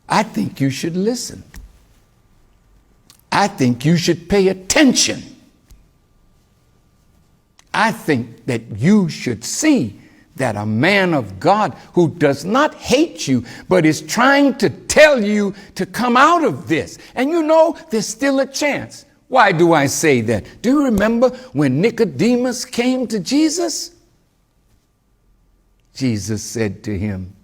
I think you should listen. I think you should pay attention. I think that you should see that a man of God who does not hate you, but is trying to tell you to come out of this. And you know, there's still a chance. Why do I say that? Do you remember when Nicodemus came to Jesus? Jesus said to him,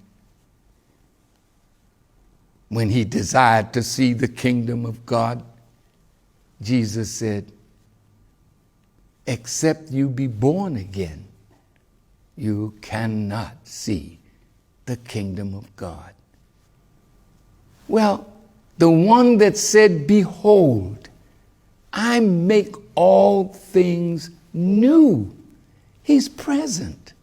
when he desired to see the kingdom of God, Jesus said, except you be born again, you cannot see the kingdom of God. Well, the one that said, behold, I make all things new. He's present.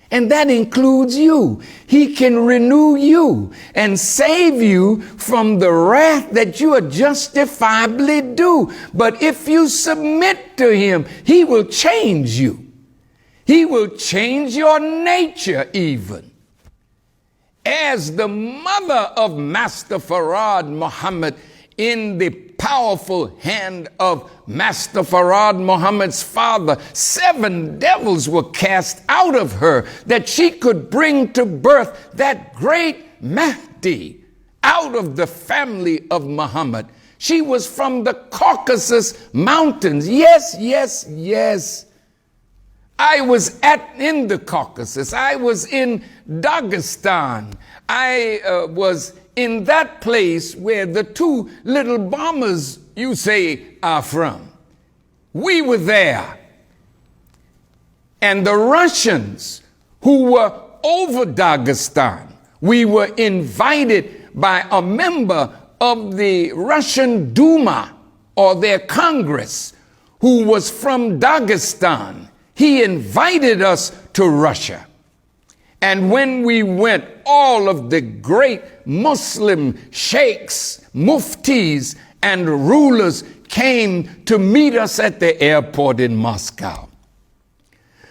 And that includes you. He can renew you and save you from the wrath that you are justifiably due. But if you submit to him, he will change you. He will change your nature even. As the mother of Master Farad Muhammad, in the powerful hand of Master Farad Muhammad's father, 7 devils were cast out of her that she could bring to birth that great Mahdi out of the family of Muhammad. She was from the Caucasus Mountains. Yes, yes, yes. I was in the Caucasus. I was in Dagestan. I was in that place where the 2 little bombers, you say, are from. We were there. And the Russians who were over Dagestan, we were invited by a member of the Russian Duma, or their Congress, who was from Dagestan. He invited us to Russia. And when we went, all of the great Muslim sheikhs, muftis, and rulers came to meet us at the airport in Moscow.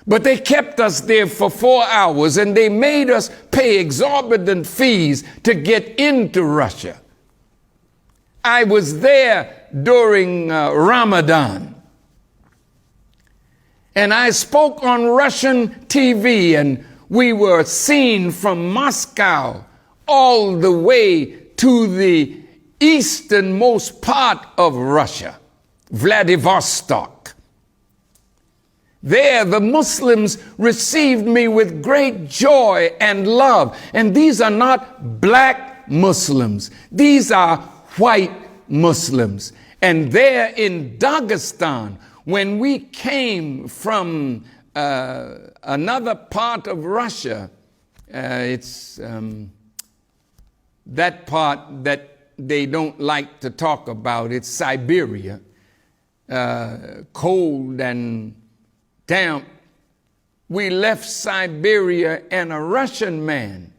But they kept us there for 4 hours, and they made us pay exorbitant fees to get into Russia. I was there during Ramadan. And I spoke on Russian TV, and we were seen from Moscow all the way to the easternmost part of Russia, Vladivostok. There, the Muslims received me with great joy and love. And these are not black Muslims. These are white Muslims. And there in Dagestan, when we came from another part of Russia, it's that part that they don't like to talk about. It's Siberia, cold and damp. We left Siberia, and a Russian man,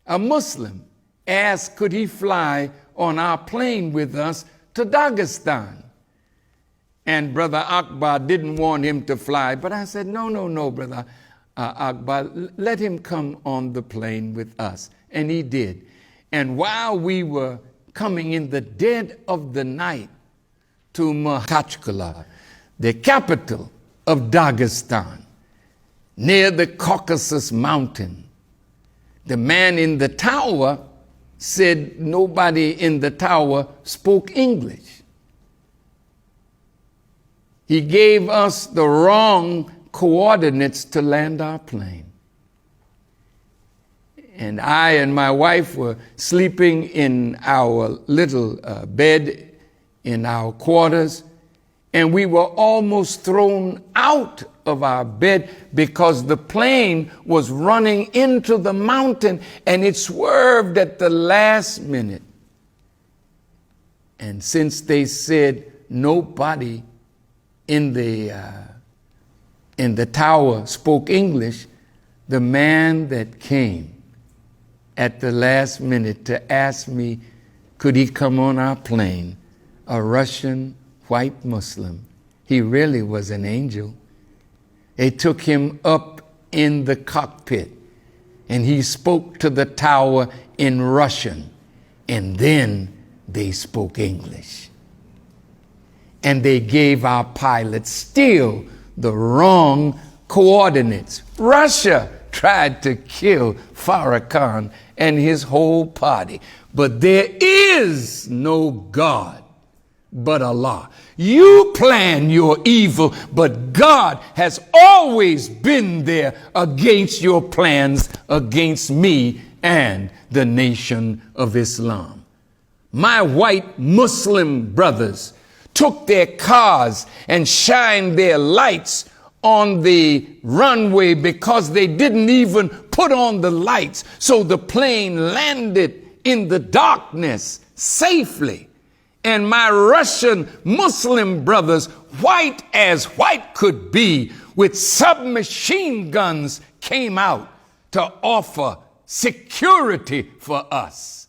a Muslim, asked could he fly on our plane with us to Dagestan. And Brother Akbar didn't want him to fly, but I said, no, Brother Akbar, let him come on the plane with us. And he did. And while we were coming in the dead of the night to Makhachkala, the capital of Dagestan, near the Caucasus Mountain, the man in the tower said nobody in the tower spoke English. He gave us the wrong coordinates to land our plane. And I and my wife were sleeping in our little bed in our quarters, and we were almost thrown out of our bed because the plane was running into the mountain and it swerved at the last minute. And since they said nobody in the tower spoke English, the man that came at the last minute to ask me, could he come on our plane, a Russian white Muslim, he really was an angel. They took him up in the cockpit, and he spoke to the tower in Russian. And then they spoke English. And they gave our pilots still the wrong coordinates. Russia tried to kill Farrakhan and his whole party. But there is no God but Allah. You plan your evil, but God has always been there against your plans against me and the nation of Islam. My white Muslim brothers took their cars and shined their lights on the runway because they didn't even put on the lights. So the plane landed in the darkness safely. And my Russian Muslim brothers, white as white could be, with submachine guns, came out to offer security for us.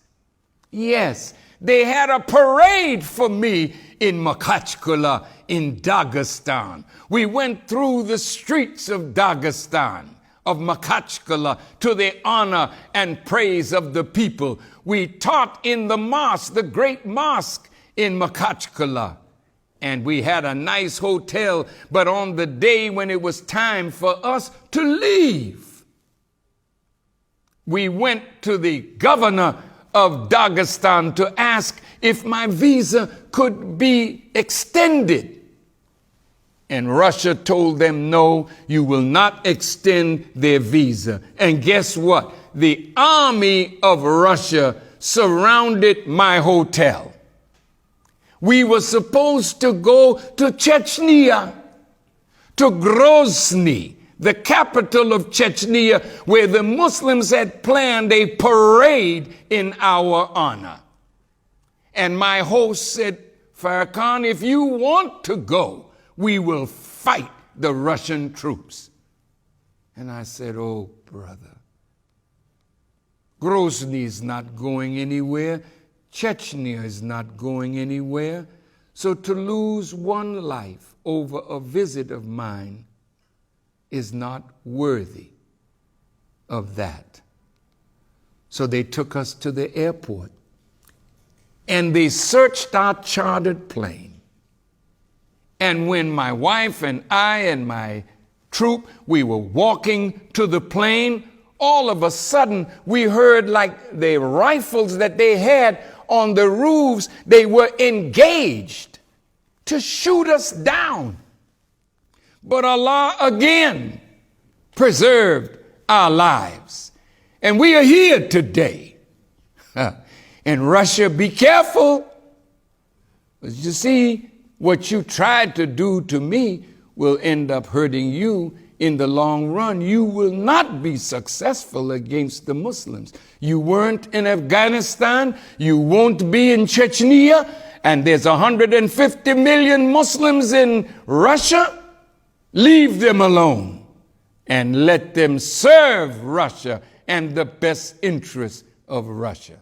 Yes, they had a parade for me in Makhachkala in Dagestan. We went through the streets of Dagestan, of Makhachkala, to the honor and praise of the people. We taught in the mosque, the great mosque in Makhachkala. And we had a nice hotel, but on the day when it was time for us to leave, we went to the governor of Dagestan to ask if my visa could be extended. And Russia told them, no, you will not extend their visa. And guess what? The army of Russia surrounded my hotel. We were supposed to go to Chechnya, to Grozny, the capital of Chechnya, where the Muslims had planned a parade in our honor. And my host said, Farrakhan, if you want to go, we will fight the Russian troops. And I said, oh, brother, Grozny is not going anywhere. Chechnya is not going anywhere. So to lose one life over a visit of mine is not worthy of that. So they took us to the airport and they searched our chartered plane. And when my wife and I and my troop, we were walking to the plane, all of a sudden we heard like the rifles that they had on the roofs, they were engaged to shoot us down. But Allah again preserved our lives. And we are here today. In Russia, be careful. Because you see, what you tried to do to me will end up hurting you in the long run. You will not be successful against the Muslims. You weren't in Afghanistan. You won't be in Chechnya. And there's 150 million Muslims in Russia. Leave them alone and let them serve Russia and the best interests of Russia.